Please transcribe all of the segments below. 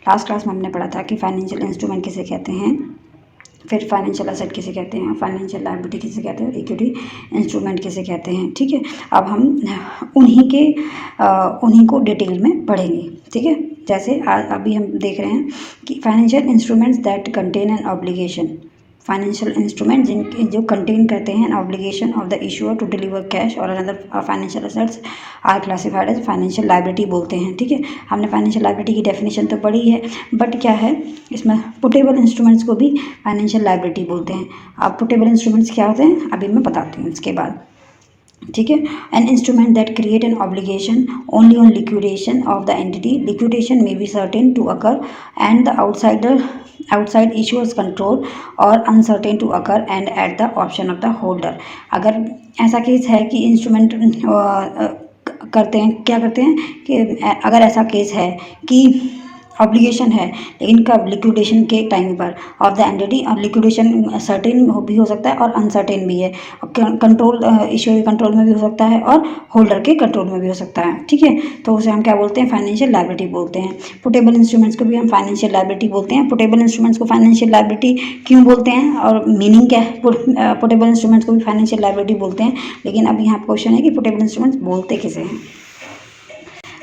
Last class में हमने पढ़ा था कि फाइनेंशियल इंस्ट्रूमेंट किसे कहते हैं, फिर फाइनेंशियल एसेट किसे कहते हैं, फाइनेंशियल लायबिलिटी किसे कहते हैं, इक्विटी इंस्ट्रूमेंट किसे कहते हैं। ठीक है, अब हम उन्हीं को डिटेल में पढ़ेंगे। ठीक है, जैसे अभी हम देख रहे हैं कि financial instruments that contain an obligation, financial instrument जिनके जो कंटेन करते हैं obligation of the issuer to deliver cash और another financial assets are classified as financial liability बोलते हैं। ठीक है, हमने फाइनेंशियल लायबिलिटी की डेफिनेशन तो पढ़ी है, बट क्या है इसमें पुटेबल इंस्ट्रूमेंट्स को भी फाइनेंशियल लायबिलिटी बोलते हैं। अब पुटेबल इंस्ट्रूमेंट्स क्या होते हैं अभी मैं बताती हूँ इसके बाद। ठीक है, an instrument that create an obligation only on liquidation of the entity, liquidation may be certain to occur and the outside issuer's control or uncertain to occur and at the option of the holder। अगर ऐसा case है कि instrument करते हैं, क्या करते हैं कि अगर ऐसा केस है कि ऑब्लिगेशन है लेकिन कब, लिक्विडेशन के टाइम पर ऑफ द एंटिटी, और लिक्विडेशन सर्टेन भी हो सकता है और अनसर्टेन भी है, कंट्रोल इश्यूर के कंट्रोल में भी हो सकता है और होल्डर के कंट्रोल में भी हो सकता है। ठीक है, तो उसे हम क्या बोलते हैं, फाइनेंशियल लायबिलिटी बोलते हैं। पुटेबल इंस्ट्रूमेंट्स को भी हम फाइनेंशियल लायबिलिटी बोलते हैं। पुटेबल इंस्ट्रूमेंट्स को फाइनेंशियल लायबिलिटी क्यों बोलते हैं और मीनिंग क्या है, पुटेबल इंस्ट्रूमेंट्स को भी फाइनेंशियल लायबिलिटी बोलते हैं, लेकिन अब यहाँ क्वेश्चन है कि पुटेबल इंस्ट्रूमेंट्स बोलते किसे हैं।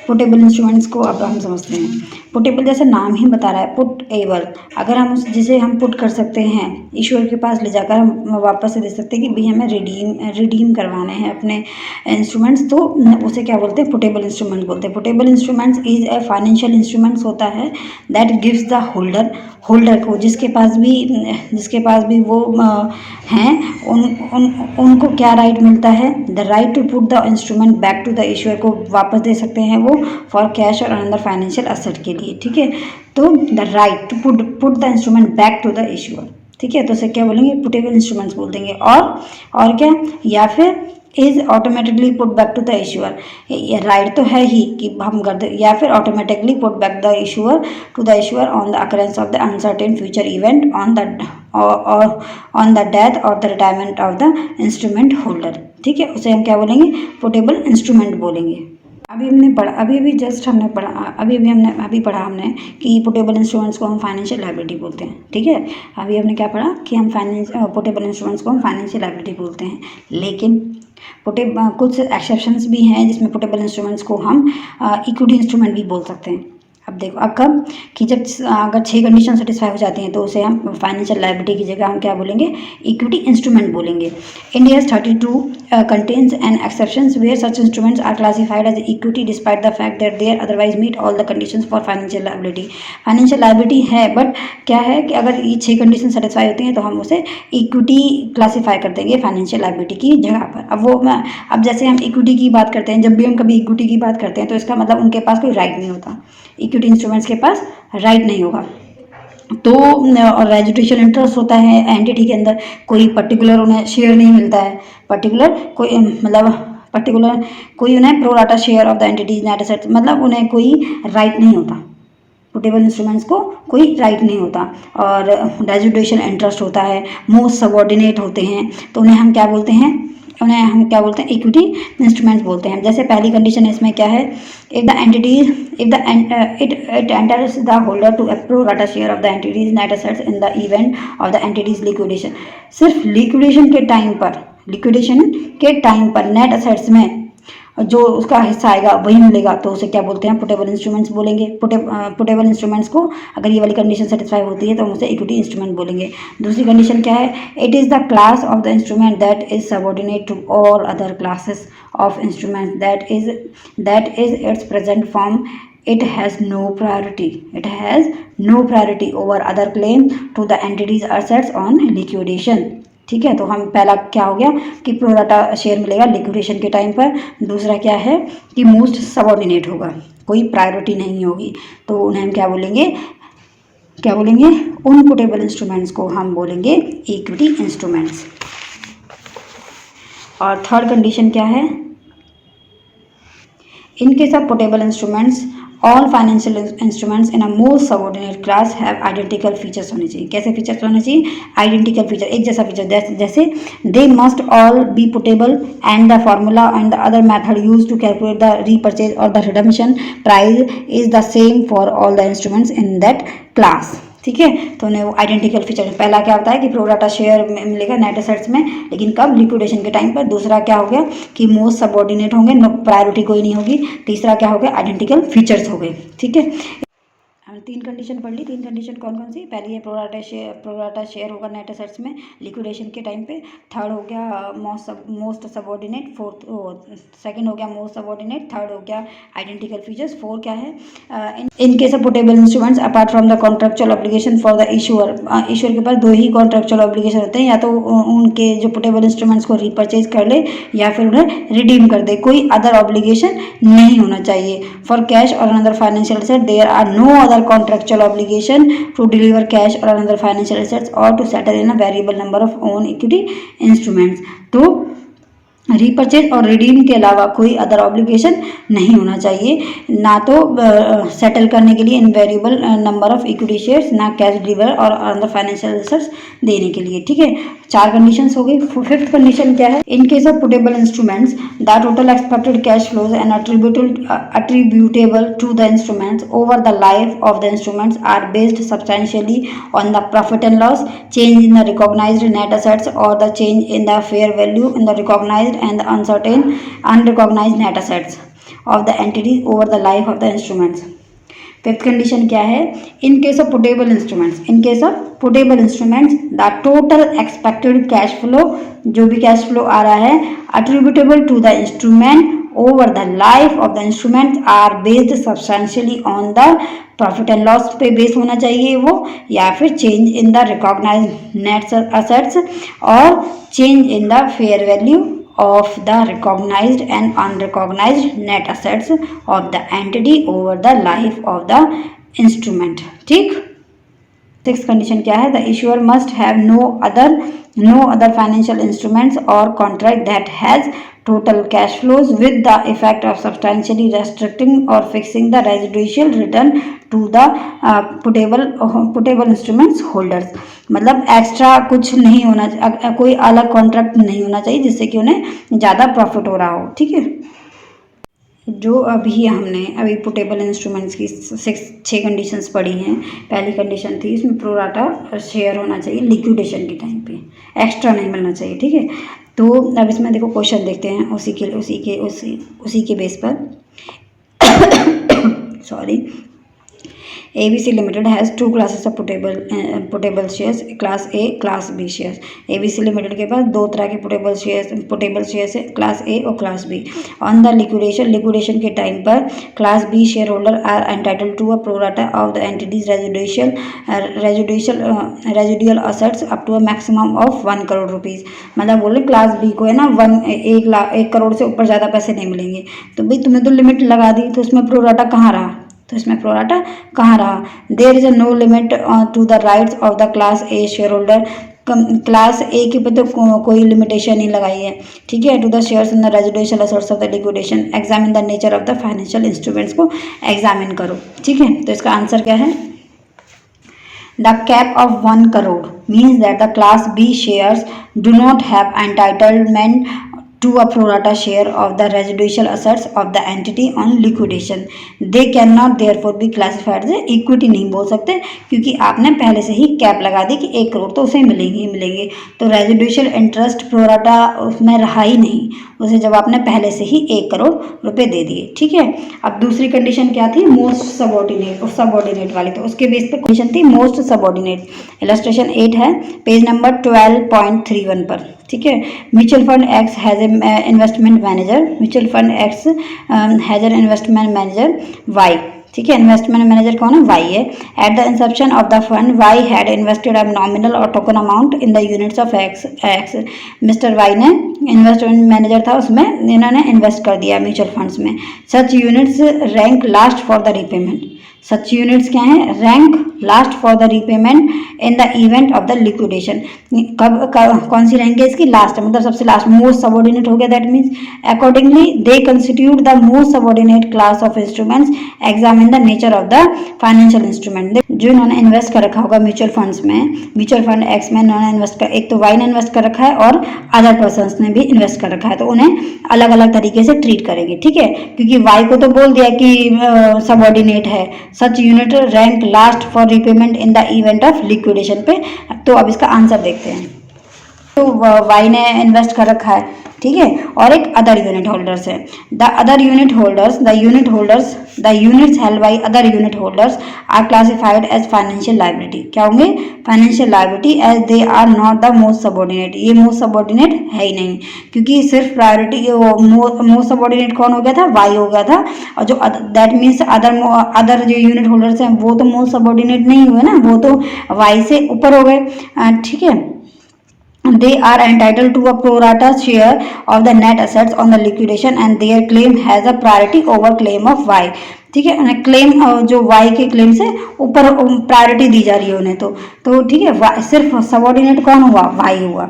पुटेबल इंस्ट्रूमेंट्स को अब हम समझते हैं। पुटेबल जैसे नाम ही बता रहा है, पुट एबल, अगर हम जिसे हम पुट कर सकते हैं, ईश्वर के पास ले जाकर हम वापस से दे सकते हैं कि भाई हमें रिडीम करवाने हैं अपने इंस्ट्रूमेंट्स, तो उसे क्या बोलते हैं, पुटेबल इंस्ट्रूमेंट बोलते हैं। Puttable instruments is a financial instruments होता है दैट गिव्स द होल्डर को, जिसके पास भी वो हैं उनको क्या राइट मिलता है, the right to put the instrument back to the issuer, को वापस दे सकते हैं वो फॉर कैश और अनदर फाइनेंशियल एसेट के लिए। ठीक है, तो the right to put the instrument back to the issuer. ठीक है, तो उसे क्या बोलेंगे, पुटेबल इंस्ट्रूमेंट्स बोल देंगे। और क्या, या फिर is automatically put back to the issuer, right तो है ही कि हम कर दे, या फिर automatically put back the issuer to the issuer on the occurrence of the uncertain future event on the death or the retirement of the instrument holder. ठीक है, उसे हम क्या बोलेंगे, पुटेबल इंस्ट्रूमेंट बोलेंगे। अभी पढ़ा हमने कि पुटेबल इंस्ट्रूमेंट्स को हम फाइनेंशियल लायबिलिटी बोलते हैं। ठीक है, अभी हमने क्या पढ़ा कि हम पुटेबल इंस्ट्रूमेंट्स को हम फाइनेंशियल लायबिलिटी बोलते हैं, लेकिन कुछ एक्सेप्शंस भी हैं जिसमें पुटेबल इंस्ट्रूमेंट्स को हम इक्विटी इंस्ट्रूमेंट भी बोल सकते हैं। अब देखो, अब कब कि जब अगर 6 कंडीशन सेटिस्फाई हो जाती हैं तो उसे हम फाइनेंशियल लायबिलिटी की जगह हम क्या बोलेंगे, इक्विटी इंस्ट्रूमेंट बोलेंगे। India 32 contains and exceptions where such instruments are classified as equity despite the fact that they're otherwise meet all the conditions for financial liability. Financial liability है, बट क्या है कि अगर ये 6 कंडीशन सेटिस्फाई होती हैं तो हम उसे इक्विटी क्लासीफाई कर देंगे फाइनेंशियल लायबिलिटी की जगह पर। अब जैसे हम इक्विटी की बात करते हैं, जब भी हम कभी इक्विटी की बात करते हैं तो इसका मतलब उनके पास कोई राइट नहीं होता, इक्विटी इंस्ट्रूमेंट्स के पास राइट नहीं होगा। तो और रेजुटेशन इंटरेस्ट होता है एंटिटी के अंदर, कोई पर्टिकुलर उन्हें शेयर नहीं मिलता है, पर्टिकुलर कोई उन्हें pro rata share of the entity's net assets, मतलब उन्हें कोई राइट नहीं होता, पुटेबल इंस्ट्रूमेंट्स को कोई राइट नहीं होता। और रेजुटेशन इंटरेस्ट होता है, मोस्ट सबऑर्डिनेट होते हैं, तो उन्हें हम क्या बोलते हैं, इक्विटी इंस्ट्रूमेंट्स बोलते हैं। जैसे पहली कंडीशन इसमें क्या है, it enters the holder to a pro rata share of the entity's net assets in the event of the entity's liquidation. सिर्फ लिक्विडेशन के टाइम पर नेट एसेट्स में जो उसका हिस्सा आएगा वही मिलेगा, तो उसे क्या बोलते हैं, पुटेबल इंस्ट्रूमेंट्स बोलेंगे। पुटेबल इंस्ट्रूमेंट्स को अगर ये वाली कंडीशन सेटिस्फाई होती है तो हम उसे इक्विटी इंस्ट्रूमेंट बोलेंगे। दूसरी कंडीशन क्या है, it is the class of the instrument that is subordinate to all other classes of instrument that is its present form. It has no priority over other claim to the entity's assets on liquidation। ठीक है, तो हम पहला क्या हो गया कि pro rata share मिलेगा लिक्विडेशन के टाइम पर। दूसरा क्या है कि मोस्ट सबऑर्डिनेट होगा, कोई प्रायोरिटी नहीं होगी, तो उन्हें हम क्या बोलेंगे, उन पुटेबल इंस्ट्रूमेंट्स को हम बोलेंगे इक्विटी इंस्ट्रूमेंट्स। और थर्ड कंडीशन क्या है, in case of puttable instruments all financial instruments in a most subordinate class have identical features होने चाहिए। कैसे फीचर्स होने चाहिए? आइडेंटिकल फीचर, एक जैसा फीचर, जैसे they must all be puttable and the formula and the other method use to calculate the repurchase or the redemption price is the same for all the instruments in that class. ठीक है, तो उन्हें वो identical feature, पहला क्या होता है कि प्रोराटा शेयर मिलेगा नेट एसेट्स में, लेकिन कब? लिक्विडेशन के टाइम पर। दूसरा क्या हो गया कि मोस्ट सबऑर्डिनेट होंगे, नो प्रायोरिटी कोई नहीं होगी। तीसरा क्या हो गया? आइडेंटिकल फीचर्स हो गए। ठीक है, हमने 3 कंडीशन पढ़ ली। 3 कंडीशन कौन कौन सी? पहली है प्रोराटा शेयर होगा नेट एसेट्स में लिक्विडेशन के टाइम पे। थर्ड हो गया मोस्ट सबऑर्डिनेट। सेकंड हो गया मोस्ट सबऑर्डिनेट। थर्ड हो गया आइडेंटिकल फीचर्स। 4 क्या है? In case of puttable instruments apart from the contractual obligation for the issuer, issuer के पास 2 ही कॉन्ट्रेक्चुअल ऑब्लिगेशन होते हैं, या तो उनके जो पुटेबल इंस्ट्रूमेंट्स को रिपर्चेज कर ले या फिर उन्हें रिडीम कर दे। कोई अदर ऑब्लिगेशन नहीं होना चाहिए। फॉर कैश और another financial asset there are no other contractual obligation to deliver cash or another financial assets or to settle in a variable number of own equity instruments। तो repurchase और redeem के अलावा कोई other obligation नहीं होना चाहिए, ना तो सेटल करने के लिए in variable number of equity shares, ना cash deliver or other financial assets देने के लिए। ठीक है, 4 कंडीशंस हो गई। 5th कंडीशन क्या है? In case of puttable instruments the total expected cash flows and attributable to the instruments over the life of the instruments are based substantially on the profit and loss, change in the recognized net assets or the change in the fair value in the recognized and the unrecognized net assets of the entity over the life of the instruments। 5th condition क्या है? In case of puttable instruments, in case of puttable instruments the total expected cash flow, जो भी cash flow आ रहा है, attributable to the instrument over the life of the instrument are based substantially on the profit and loss पे base होना चाहिए वो, या फिर change in the recognised net assets or change in the fair value of the recognized and unrecognized net assets of the entity over the life of the instrument। ठीक। 6th condition क्या है? The issuer must have no other financial instruments or contract that has total cash flows with the effect of substantially restricting or fixing the residual return to the putable instruments holders। मतलब extra कुछ नहीं होना, कोई अलग contract नहीं होना चाहिए जिससे कि उन्हें ज़्यादा प्रॉफिट हो रहा हो। ठीक है, जो अभी पुटेबल इंस्ट्रूमेंट्स की 6 कंडीशंस पढ़ी हैं। पहली कंडीशन थी इसमें प्रोराटा शेयर होना चाहिए लिक्विडेशन के टाइम पे, एक्स्ट्रा नहीं मिलना चाहिए। ठीक है, तो अब इसमें देखो क्वेश्चन देखते हैं उसी के बेस पर। Sorry, ABC Limited has 2 classes of puttable shares, class A class B shares. ABC limited के पास 2 तरह के पुटेबल शेयर्स है, क्लास ए और class B. On the liquidation के टाइम पर class B share holder are entitled to a pro rata of the entity's residual assets up to a maximum of 1 crore rupees. मतलब बोले क्लास बी को है ना 1 करोड़ से ऊपर ज़्यादा पैसे नहीं मिलेंगे। तो भाई तुमने तो लिमिट लगा दी, तो इसमें प्रोराटा कहाँ रहा? There is a no limit to the rights of the class A share holder. Class A के पे तो कोई लिमिटेशन नहीं लगाई है। ठीक है, to the shares in the residual assets of the liquidation, examine the nature of the financial instruments को एग्जामिन करो। ठीक है, तो इसका आंसर क्या है? The cap of 1 crore means that the class B shares do not have entitlement to a pro rata share of the residual assets of the entity on liquidation. They cannot therefore be classified as equity। नहीं बोल सकते क्योंकि आपने पहले से ही cap लगा दी कि 1 करोड़ तो उसे मिलेंगे। तो रेजिडुअल इंटरेस्ट प्रो राटा उसमें रहा ही नहीं, उसे जब आपने पहले से ही 1 करोड़ रुपए दे दिए। ठीक है, अब दूसरी कंडीशन क्या थी? मोस्ट सबऑर्डिनेट वाली, तो उसके बेस पे कंडीशन थी मोस्ट सबऑर्डिनेट। इलस्ट्रेशन 8 है पेज नंबर 12.31 पर। ठीक है, mutual fund X has a investment manager, mutual fund X has an investment manager Y. ठीक है, इन्वेस्टमेंट मैनेजर कौन है? वाई है। At the inception of the fund Y had invested a nominal or token amount in the units of X. Mister Y ने investment manager था, उसमें इन्होंने invest कर दिया म्यूचुअल फंड्स में। Such units rank last for the repayment. Such units क्या है? Rank last for the repayment in the event of the liquidation. कौन सी रैंक है इसकी? लास्ट, मतलब सबसे लास्ट, मोस्ट सबऑर्डिनेट हो गया। That means accordingly they constitute the most subordinate class of instruments. Examine examine the nature of the financial instrument. जो इन्होंने invest कर रखा होगा म्यूचुअल फंड्स में, म्यूचुअल फंड एक्स में इन्होंने इन्वेस्ट कर, एक तो वाई ने इन्वेस्ट कर रखा है और अदर पर्सन्स ने भी इन्वेस्ट कर रखा है, तो उन्हें अलग अलग तरीके से ट्रीट करेंगे, ठीक है। क्योंकि वाई को तो बोल दिया कि सबऑर्डिनेट है, such unit rank last for repayment in the event of liquidation पे। तो अब इसका आंसर देखते हैं। तो वाई ने इन्वेस्ट कर रखा है, ठीक है, और एक अदर यूनिट होल्डर्स है। The other unit holders, the units held by other unit holders are classified as financial liability. क्या होंगे? Financial liability, as they are not the most subordinate. ये मोस्ट सबऑर्डिनेट है ही नहीं, क्योंकि सिर्फ प्रायोरिटी मोस्ट सबऑर्डिनेट कौन हो गया था? वाई हो गया था। और जो दैट मीन्स अदर जो यूनिट होल्डर्स हैं वो तो मोस्ट सबऑर्डिनेट नहीं हुए ना, वो तो वाई से ऊपर हो गए, ठीक है। They are entitled to a pro rata share of the net assets on the liquidation and their claim has a priority over claim of Y। ठीक है, क्लेम जो Y के क्लेम से ऊपर प्रायोरिटी दी जा रही है उन्हें, तो ठीक है, सिर्फ सबऑर्डिनेट कौन हुआ? Y हुआ।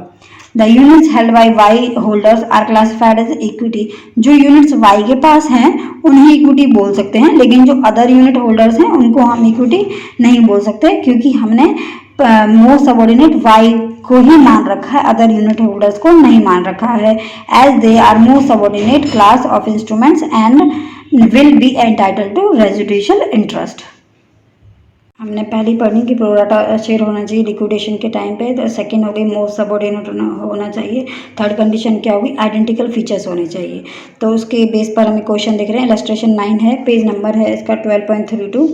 The units held by Y holders are classified as equity. जो यूनिट्स वाई के पास हैं उन्हें इक्विटी बोल सकते हैं, लेकिन जो अदर यूनिट होल्डर्स हैं उनको हम इक्विटी नहीं बोल सकते, क्योंकि हमने मोस्ट सबऑर्डिनेट वाई को ही मान रखा है, अदर यूनिट होल्डर्स को नहीं मान रखा है, as they are most subordinate class of instruments and will be entitled to residual interest. हमने पहली पढ़ी कि प्रो राटा शेयर होना चाहिए लिक्विडेशन के टाइम पे, तो सेकंड हो गई मोस्ट सबऑर्डिनेट होना चाहिए, थर्ड कंडीशन क्या होगी? आइडेंटिकल फीचर्स होने चाहिए। तो उसके बेस पर हमें क्वेश्चन दिख रहे हैं। इलस्ट्रेशन 9 है, पेज नंबर है इसका 12.32।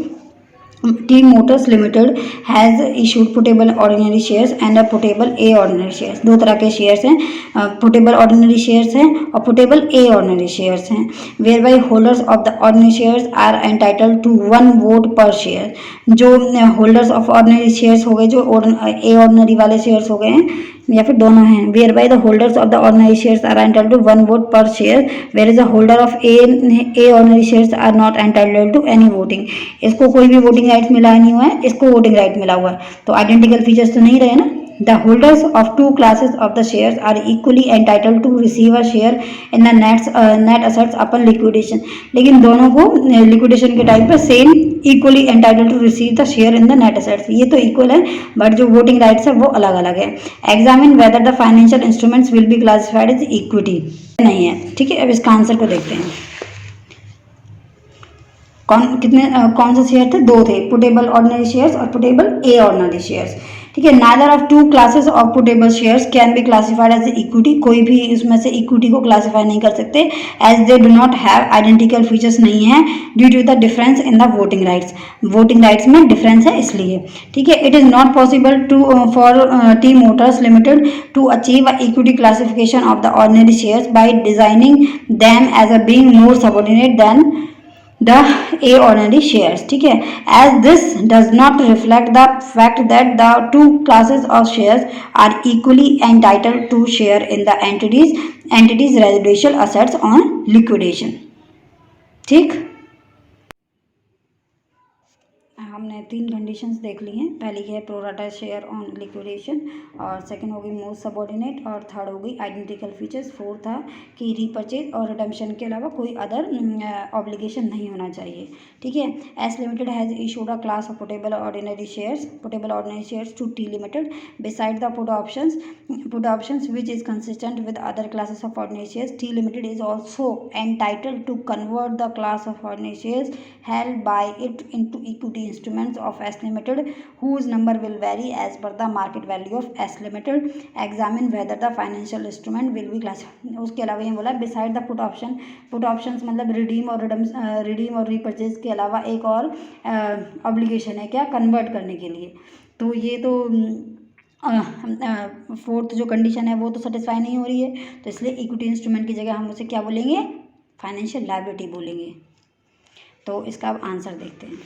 T Motors Limited has issued putable ordinary shares and a putable A ordinary shares। दो तरह के शेयर्स हैं, putable ordinary shares हैं और putable A ordinary shares हैं। whereby holders of the ordinary shares are entitled to 1 vote per share। जो holders of ordinary shares हो गए, जो A ordinary वाले shares हो गए हैं या फिर दोनों हैं, whereby the holders of the ordinary shares are entitled to 1 vote per share, whereas the holder of A ordinary shares are not entitled to any voting। इसको कोई भी वोटिंग राइट्स मिला नहीं हुआ है, इसको वोटिंग राइट मिला हुआ है, तो आइडेंटिकल फीचर्स तो नहीं रहे ना। The holders of two classes of the shares are equally entitled to receive a share in the net assets upon liquidation। लेकिन दोनों को लिक्विडेशन के टाइम पे same equally entitle to receive the share in the net assets. ये तो equal है, but जो voting rights है वो अलग अलग है। Examine whether the financial instruments will be classified as equity, नहीं है, ठीक है। अब इसका आंसर को देखते हैं। कौन से शेयर थे? दो थे, पुटेबल ऑर्डिनरी शेयर्स और पुटेबल ए ऑर्डिनरी शेयर्स, ठीक है। Neither of two classes of puttable shares can be classified as equity. कोई भी इसमें से इक्विटी को क्लासीफाई नहीं कर सकते, as they do not have identical features नहीं है, due to the difference in the voting rights. Voting rights में डिफरेंस है इसलिए, ठीक है। It is not possible to for T motors limited to achieve a equity classification of the ordinary shares by designing them as a being more subordinate than the A ordinary shares, ठीक है। as this does not reflect the fact that the two classes of shares are equally entitled to share in the entities residual assets on liquidation, ठीक। हमने 3 conditions देख ली हैं। पहली है pro rata share on liquidation, और second हो गई most subordinate, और थर्ड हो गई आइडेंटिकल फीचर्स। फोर्थ था कि रीपर्चेज और रिडेम्पशन के अलावा कोई अदर ऑब्लिगेशन नहीं होना चाहिए, ठीक है। S limited has issued a class of puttable ordinary shares to T limited beside the put options which is consistent with other classes of ordinary shares. T limited is also entitled to convert the class of ordinary shares held by it into equity instruments of S Limited, whose number will vary as per the market value of S Limited। Examine whether the financial instrument will be classified। उसके अलावा ये बोला beside the put options मतलब redeem और repurchase के अलावा एक और ऑब्लिगेशन है, क्या? कन्वर्ट करने के लिए। तो ये तो फोर्थ जो कंडीशन है वो तो सेटिस्फाई नहीं हो रही है, तो इसलिए इक्विटी इंस्ट्रूमेंट की जगह हम उसे क्या बोलेंगे? फाइनेंशियल लायबिलिटी बोलेंगे। तो इसका अब आंसर देखते हैं।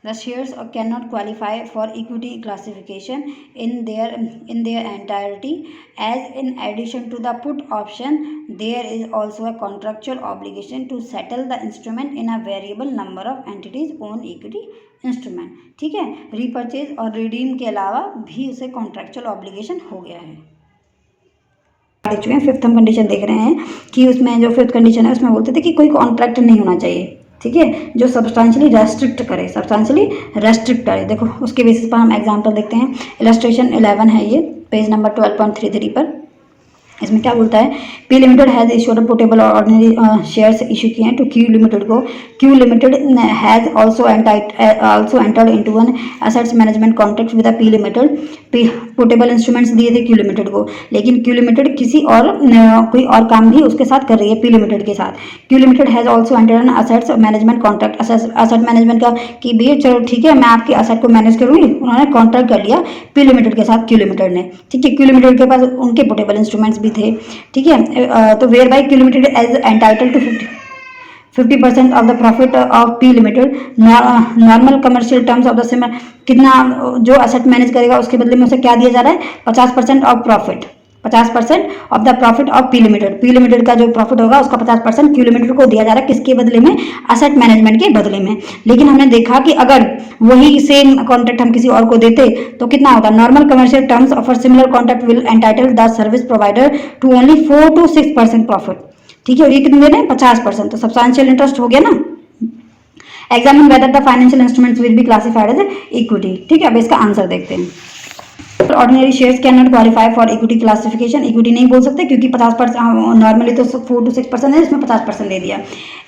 The shares cannot qualify for equity classification in their entirety, as in addition to the put option, there is also a contractual obligation to settle the instrument in a variable number of entities own equity instrument, ठीक है। Repurchase और redeem के अलावा भी उसे contractual obligation हो गया है। देख चुके हैं। फिफ्थ हम कंडीशन देख रहे हैं कि उसमें जो फिफ्थ कंडीशन है उसमें बोलते थे कि कोई कॉन्ट्रैक्ट नहीं होना चाहिए, ठीक है, जो सब्सटेंशियली रेस्ट्रिक्ट करे। देखो उसके बेसिस पर हम एग्जांपल देखते हैं। इलस्ट्रेशन 11 है ये, पेज नंबर 12.33 पर। इसमें क्या बोलता है, P limited has issued portable ordinary shares issue किए हैं टू क्यू लिमिटेड को। Q limited has also entered into an assets management contract with P limited. Portable instruments दिए थे क्यू लिमिटेड को, लेकिन क्यू लिमिटेड किसी और कोई और काम भी उसके साथ कर रही है पी लिमिटेड के साथ। Q limited has also entered an assets management contract. Asset management का कि भैया चलो ठीक है, मैं आपके एसेट को मैनेज करूँगी, उन्होंने कॉन्ट्रैक्ट कर लिया पी लिमिटेड के साथ, क्यू लिमिटेड ने। ठीक है, क्यू लिमिटेड के पास उनके पोर्टेबल इंस्ट्रूमेंट्स भी थे। ठीक है, तो whereby Q limited as entitle to 50% of the profit of P limited. Normal commercial terms of the same, कितना जो एसेट मैनेज करेगा उसके बदले में उसे क्या दिया जा रहा है, 50% of profit, 50% of the profit of P limited. P limited का जो प्रॉफिट होगा उसका 50% क्यू लिमिटेड को दिया जा रहा है, किसके बदले में, एसेट मैनेजमेंट के बदले में। लेकिन हमने देखा कि अगर वही सेम कॉन्ट्रैक्ट हम किसी और को देते तो कितना होता, normal commercial terms of similar contract will entitle the service provider to only 4 to 6% profit. ठीक है, और ये कितने दे रहे हैं, 50%, तो सब्सटेंशियल इंटरेस्ट हो गया ना। Examine whether the financial instruments will be classified as equity. ठीक है, अब इसका आंसर देखते हैं। Ordinary shares can not qualify for equity classification. Equity नहीं बोल सकते क्योंकि 50%, नॉर्मली तो 4 to 6% है, इसमें 50% दे दिया।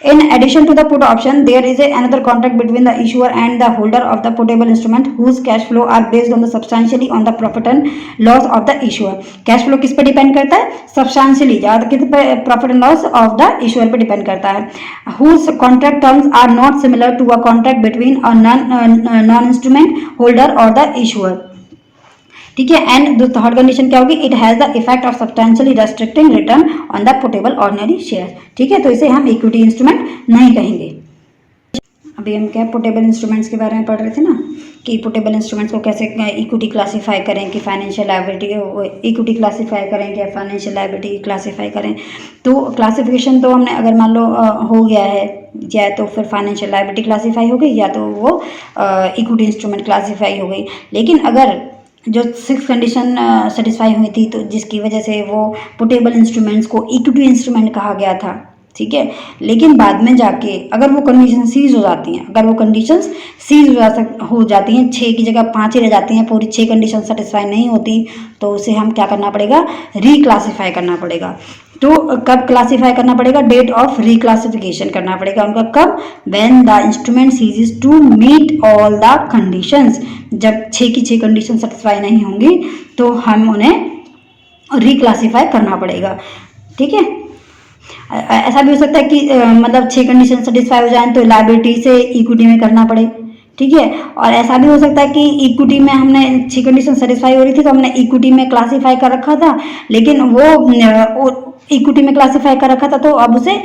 In addition to the put option there is another contract between the issuer and the holder of the puttable instrument whose cash flow are based on the substantially on the profit and loss of the issuer. Cash flow किस पर depend करता है, substantially, ज्यादा किस पे, profit and loss of the issuer पर depend करता है। Whose contract terms are not similar to a contract between a non instrument holder और द इशूअर। ठीक है, एंड थर्ड कंडीशन क्या होगी, it has the effect of substantially restricting return on the portable ordinary share. ठीक है, तो इसे हम इक्विटी इंस्ट्रूमेंट नहीं कहेंगे। अभी हम क्या पोर्टेबल इंस्ट्रूमेंट्स के बारे में पढ़ रहे थे ना, कि पोर्टेबल इंस्ट्रूमेंट्स को कैसे इक्विटी क्लासीफाई करें, कि फाइनेंशियल लायबिलिटी इक्विटी क्लासीफाई करें, क्या फाइनेंशियल लायबिलिटी क्लासीफाई करें। तो क्लासिफिकेशन तो हमने अगर मान लो हो गया है, या तो फिर फाइनेंशियल लायबिलिटी क्लासीफाई हो गई, या तो वो इक्विटी इंस्ट्रूमेंट क्लासीफाई हो गई। लेकिन अगर जो 6 कंडीशन सेटिस्फाई हुई थी, तो जिसकी वजह से वो पोर्टेबल इंस्ट्रूमेंट्स को इक्विटी इंस्ट्रूमेंट कहा गया था। ठीक है, लेकिन बाद में जाके अगर वो कंडीशन सीज हो जाती हैं, अगर वो कंडीशंस सीज हो जाती हैं, 6 की जगह 5 ही रह जाती हैं, पूरी 6 कंडीशन सेटिस्फाई नहीं होती, तो उसे हम क्या करना पड़ेगा, रीक्लासीफाई करना पड़ेगा। तो कब क्लासीफाई करना पड़ेगा, डेट ऑफ रिक्लासिफिकेशन करना पड़ेगा उनका, कब, when the instrument ceases to meet all the conditions. जब 6 की 6 कंडीशन सेटिस्फाई नहीं होंगी तो हम उन्हें रिक्लासीफाई करना पड़ेगा। ठीक है, ऐसा भी हो सकता है कि मतलब 6 कंडीशन सेटिस्फाई हो जाए तो लायबिलिटी से इक्विटी में करना पड़े। ठीक है, और ऐसा भी हो सकता है कि इक्विटी में हमने 6 कंडीशन सेटिस्फाई हो रही थी तो हमने इक्विटी में क्लासीफाई कर रखा था, लेकिन वो इक्विटी में क्लासीफाई कर रखा था तो अब उसे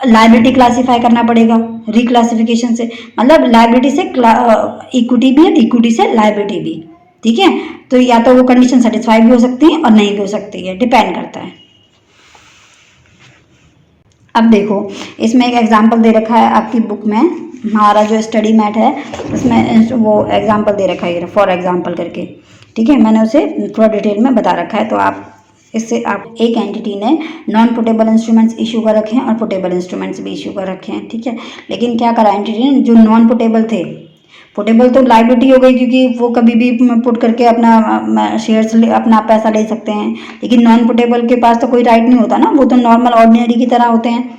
लायबिलिटी क्लासीफाई करना पड़ेगा रिक्लासिफिकेशन से, मतलब लायबिलिटी से इक्विटी भी है, इक्विटी से लायबिलिटी भी। ठीक है, तो या तो वो कंडीशन सेटिस्फाई भी हो सकती है और नहीं भी हो सकती है, डिपेंड करता है। अब देखो, इसमें एक एग्जाम्पल दे रखा है आपकी बुक में, हमारा जो स्टडी मैट है उसमें वो एग्जाम्पल दे रखा है फॉर एग्जाम्पल करके। ठीक है, मैंने उसे थोड़ा डिटेल में बता रखा है, तो आप इससे आप एक एंटिटी ने नॉन पोर्टेबल इंस्ट्रूमेंट्स इशू कर रखे हैं और पोर्टेबल इंस्ट्रूमेंट्स भी इशू कर रखे हैं। ठीक है, लेकिन क्या करा एंटिटी ने, जो नॉन पोर्टेबल थे, पोर्टेबल तो लायबिलिटी हो गई क्योंकि वो कभी भी पुट करके अपना शेयर्स अपना पैसा ले सकते हैं, लेकिन नॉन पोर्टेबल के पास तो कोई राइट नहीं होता ना, वो तो नॉर्मल ऑर्डिनरी की तरह होते हैं।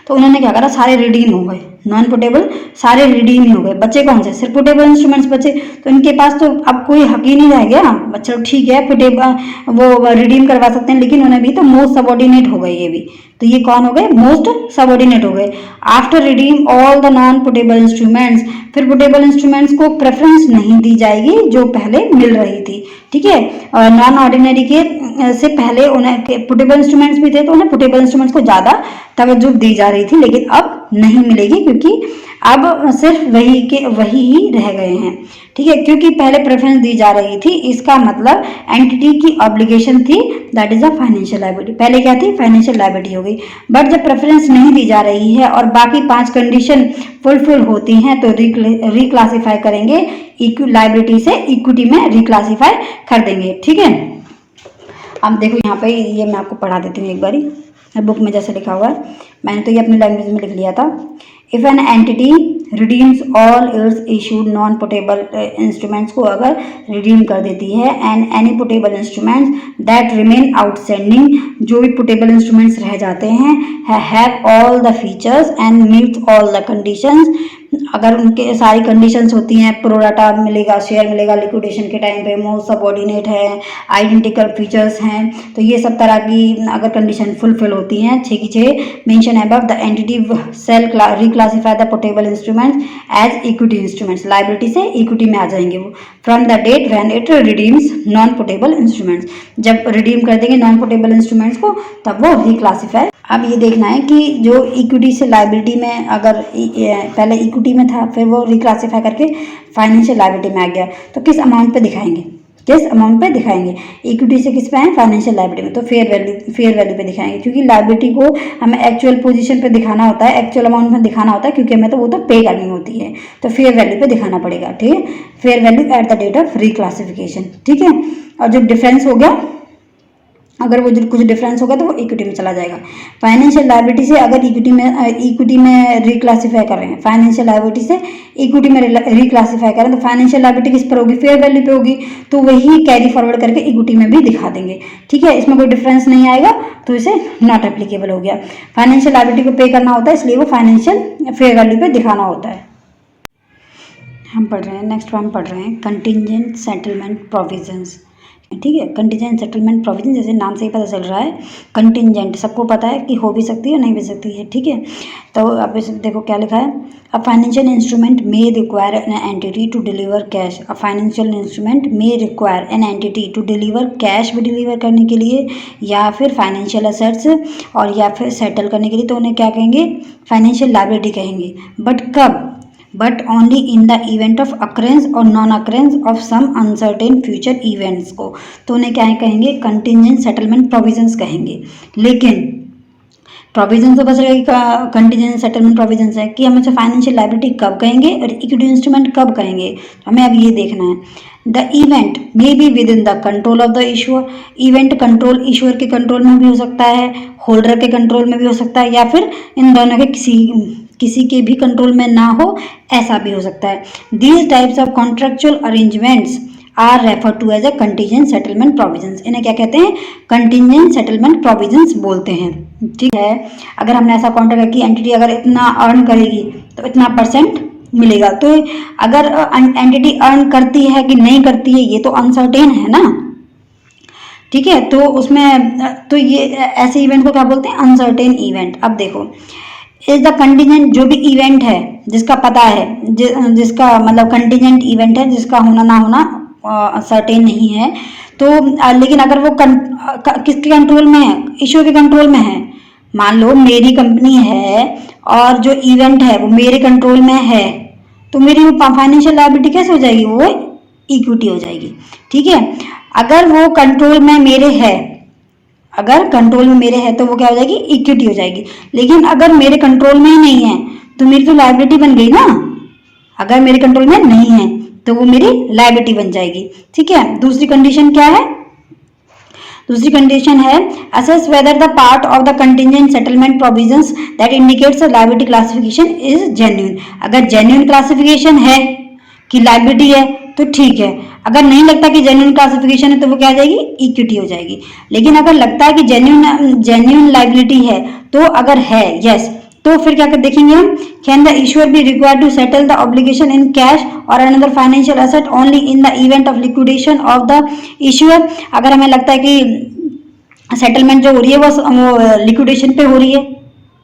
तो उन्होंने क्या करा, सारे रिडीम हो गए, नॉन पोर्टेबल सारे रिडीम ही हो गए, बच्चे कौन से, सिर्फ पोर्टेबल इंस्ट्रूमेंट्स बचे। तो इनके पास तो अब कोई हक ही नहीं रह गया, चलो ठीक है पोर्टेबल वो रिडीम करवा सकते हैं, लेकिन उन्हें भी तो मोस्ट सबऑर्डिनेट हो गए ये भी, तो ये कौन हो गए, मोस्ट सबऑर्डिनेट हो गए। After redeem all the non puttable instruments, फिर पोर्टेबल इंस्ट्रूमेंट्स को प्रेफरेंस नहीं दी जाएगी जो पहले मिल रही थी। ठीक है, नॉन ऑर्डिनरी के से पहले उन्हें पोर्टेबल इंस्ट्रूमेंट्स भी थे तो उन्हें पोर्टेबल इंस्ट्रूमेंट्स को ज़्यादा तवज्जो दी जा रही थी, लेकिन अब नहीं मिलेगी क्योंकि अब सिर्फ वही ही रह गए हैं। ठीक है, क्योंकि पहले प्रेफरेंस दी जा रही थी, इसका मतलब एंटिटी की ऑब्लिगेशन थी, that is a financial liability. पहले क्या थी, फाइनेंशियल लायबिलिटी हो गई, बट जब प्रेफरेंस नहीं दी जा रही है और बाकी 5 कंडीशन फुलफिल होती हैं तो रिक्लासीफाई करेंगे, लायबिलिटी से इक्विटी में रिक्लासीफाई कर देंगे। ठीक है, अब देखो यहाँ पे ये मैं आपको पढ़ा देती हूँ एक बारी, बुक में जैसे लिखा हुआ है, मैंने तो ये अपनी लैंग्वेज में लिख लिया था। If an entity redeems all it's issued non puttable instruments को अगर रिडीम कर देती है, and any puttable instruments that remain outstanding, जो भी पुटेबल इंस्ट्रूमेंट्स रह जाते हैं, have all the features and meets all the conditions, अगर उनके सारी कंडीशंस होती हैं, प्रोराटा मिलेगा, शेयर मिलेगा लिक्विडेशन के टाइम पे, मोस्ट सबऑर्डिनेट है, आइडेंटिकल फीचर्स हैं, तो ये सब तरह की अगर कंडीशन फुलफिल होती हैं 6 की 6, mention above the entity shall reclassify the puttable instruments as equity instruments, liability से इक्विटी में आ जाएंगे वो, from the date when it redeems non puttable instruments, जब रिडीम कर देंगे नॉन पोर्टेबल इंस्ट्रूमेंट्स को तब वो रिक्लासिफाई। अब ये देखना है कि जो इक्विटी से लाइबिलिटी में अगर पहले इक्विटी में था, फिर वो रिक्लासिफाई करके फाइनेंशियल लाइबिलिटी में आ गया, तो किस अमाउंट पे दिखाएंगे, किस अमाउंट पे दिखाएंगे, इक्विटी से किस पे आए, फाइनेंशियल लाइबिलिटी में, तो फेयर वैल्यू पे दिखाएंगे, क्योंकि लाइबिलिटी को हमें एक्चुअल पोजीशन पे दिखाना होता है, एक्चुअल अमाउंट में दिखाना होता है, क्योंकि हमें तो वो तो पे करनी होती है, तो फेयर वैल्यू पे दिखाना पड़ेगा, ठीक है, fair value at the date of reclassification, ठीक है। और जो डिफरेंस हो गया, अगर वो कुछ डिफरेंस होगा तो वो इक्विटी में चला जाएगा। फाइनेंशियल लायबिलिटी से अगर इक्विटी में रिक्लासिफाई कर रहे हैं, फाइनेंशियल लायबिलिटी से इक्विटी में रिक्लासिफाई कर रहे हैं, तो फाइनेंशियल लायबिलिटी किस पर होगी, फेयर वैल्यू पे होगी, तो वही कैरी फॉरवर्ड करके इक्विटी में भी दिखा देंगे, ठीक है, इसमें कोई डिफरेंस नहीं आएगा, तो इसे नॉट एप्लीकेबल हो गया। फाइनेंशियल लायबिलिटी को पे करना होता है, इसलिए वो फाइनेंशियल फेयर वैल्यू पे दिखाना होता है। हम पढ़ रहे हैं, नेक्स्ट हम पढ़ रहे हैं कंटिंजेंट सेटलमेंट प्रोविजंस, ठीक है। कंटिजेंट सेटलमेंट प्रोविजन, जैसे नाम से ही पता चल रहा है, कंटिजेंट सबको पता है कि हो भी सकती है नहीं भी सकती है, ठीक है। तो अब इस देखो क्या लिखा है, a financial instrument may require an entity to deliver cash, a financial instrument may require an entity to deliver cash भी डिलीवर करने के लिए, या फिर फाइनेंशियल असेट्स, और या फिर सेटल करने के लिए, तो उन्हें क्या कहेंगे, फाइनेंशियल लायबिलिटी कहेंगे। बट कब, but only in the event of occurrence or non occurrence of some uncertain future events को, तो उन्हें क्या कहेंगे, कंटिजेंट सेटलमेंट प्रोविजंस कहेंगे। लेकिन प्रोविजन तो बस रहेगा, कंटिजेंट सेटलमेंट प्रोविजंस है कि हम इसे फाइनेंशियल लायबिलिटी कब कहेंगे और इक्विटी इंस्ट्रूमेंट कब कहेंगे, हमें अब ये देखना है। The event may be with in the control of the issuer, event control issuer के कंट्रोल में भी हो सकता है, होल्डर के कंट्रोल में भी हो सकता है, या फिर इन दोनों के किसी के भी कंट्रोल में ना हो, ऐसा भी हो सकता है। These types of contractual arrangements are refer to as a contingent settlement provisions, इन्हें क्या कहते हैं, कंटिजेंट सेटलमेंट प्रोविजंस बोलते हैं, ठीक है। अगर हमने ऐसा कॉन्ट्रैक्ट कि एंटिटी अगर इतना अर्न करेगी तो इतना परसेंट मिलेगा, तो अगर एंटिटी अर्न करती है कि नहीं करती है ये तो अनसर्टेन है ना, ठीक है, तो उसमें तो ये ऐसे इवेंट को क्या बोलते हैं, अनसर्टेन इवेंट। अब देखो, इज द कंटिजेंट, जो भी इवेंट है जिसका पता है, जिसका मतलब कंटिजेंट इवेंट है जिसका होना ना होना सर्टेन नहीं है, तो लेकिन अगर वो किसके कंट्रोल में है, इशू के कंट्रोल में है, मान लो मेरी कंपनी है और जो इवेंट है वो मेरे कंट्रोल में है, तो मेरी फाइनेंशियल लायबिलिटी कैसे हो जाएगी, वो इक्विटी हो जाएगी, ठीक है। अगर वो कंट्रोल में मेरे है, अगर कंट्रोल में मेरे है तो वो क्या हो जाएगी, इक्विटी हो जाएगी। लेकिन अगर मेरे कंट्रोल में ही नहीं है तो मेरी तो लायबिलिटी बन गई ना, अगर मेरे कंट्रोल में नहीं है तो वो मेरी लायबिलिटी बन जाएगी, ठीक है। दूसरी कंडीशन क्या है, दूसरी कंडीशन है assess whether the part of the contingent settlement provisions that indicates liability classification is genuine, अगर जेन्युइन क्लासिफिकेशन है कि लायबिलिटी है तो ठीक है, अगर नहीं लगता कि जेन्युइन क्लासिफिकेशन है तो वो क्या आ जाएगी, इक्विटी हो जाएगी। लेकिन अगर लगता है कि जेन्युइन लायबिलिटी है, तो अगर है यस, तो फिर क्या कर देखेंगे हम, can the issuer be required to settle the obligation in cash और another financial asset only in the event of liquidation of the issuer, अगर हमें लगता है कि सेटलमेंट जो हो रही है वो लिक्विडेशन पे हो रही है,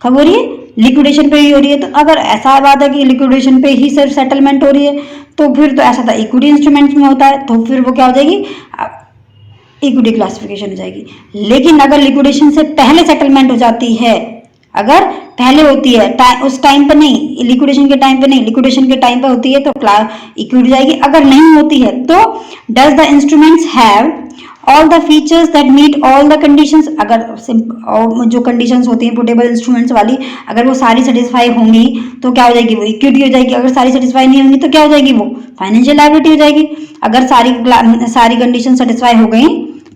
कब हो रही है, लिक्विडेशन पे ही हो रही है, तो अगर ऐसा बात है कि लिक्विडेशन पे ही सिर्फ सेटलमेंट हो रही है, तो फिर तो ऐसा था इक्विटी इंस्ट्रूमेंट्स में होता है, तो फिर वो क्या हो जाएगी, इक्विटी क्लासिफिकेशन हो जाएगी। लेकिन अगर लिक्विडेशन से पहले सेटलमेंट हो जाती है, अगर पहले होती है उस टाइम पे नहीं, लिक्विडेशन के टाइम पे नहीं, लिक्विडेशन के टाइम पे होती है तो इक्विटी जाएगी। अगर नहीं होती है तो does the instruments have all the features that meet all the conditions, अगर जो कंडीशंस होती हैं पोर्टेबल इंस्ट्रूमेंट्स वाली, अगर वो सारी सेटिस्फाई होंगी तो क्या हो जाएगी, वो इक्विटी हो जाएगी। अगर सारी सेटिस्फाई नहीं होंगी तो क्या हो जाएगी, वो फाइनेंशियल लायबिलिटी हो जाएगी। अगर सारी कंडीशन सेटिस्फाई हो गई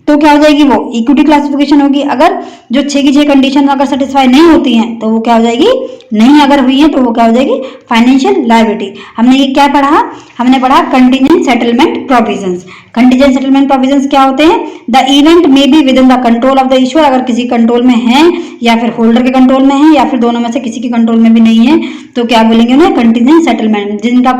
तो क्या हो जाएगी, वो इक्विटी क्लासिफिकेशन होगी। अगर जो 6 की 6 कंडीशन अगर सेटिस्फाई नहीं होती हैं तो वो क्या हो जाएगी, नहीं अगर हुई है तो वो क्या हो जाएगी, फाइनेंशियल लायबिलिटी। हमने ये क्या पढ़ा, हमने पढ़ा contingent settlement provisions. Contingent settlement provisions क्या होते हैं, the event may be with in the control of the issuer, अगर किसी कंट्रोल में है या फिर होल्डर के कंट्रोल में है या फिर दोनों में से किसी के कंट्रोल में भी नहीं है तो क्या बोलेंगे उन्हें, कंटीजेंट सेटलमेंट, जिनका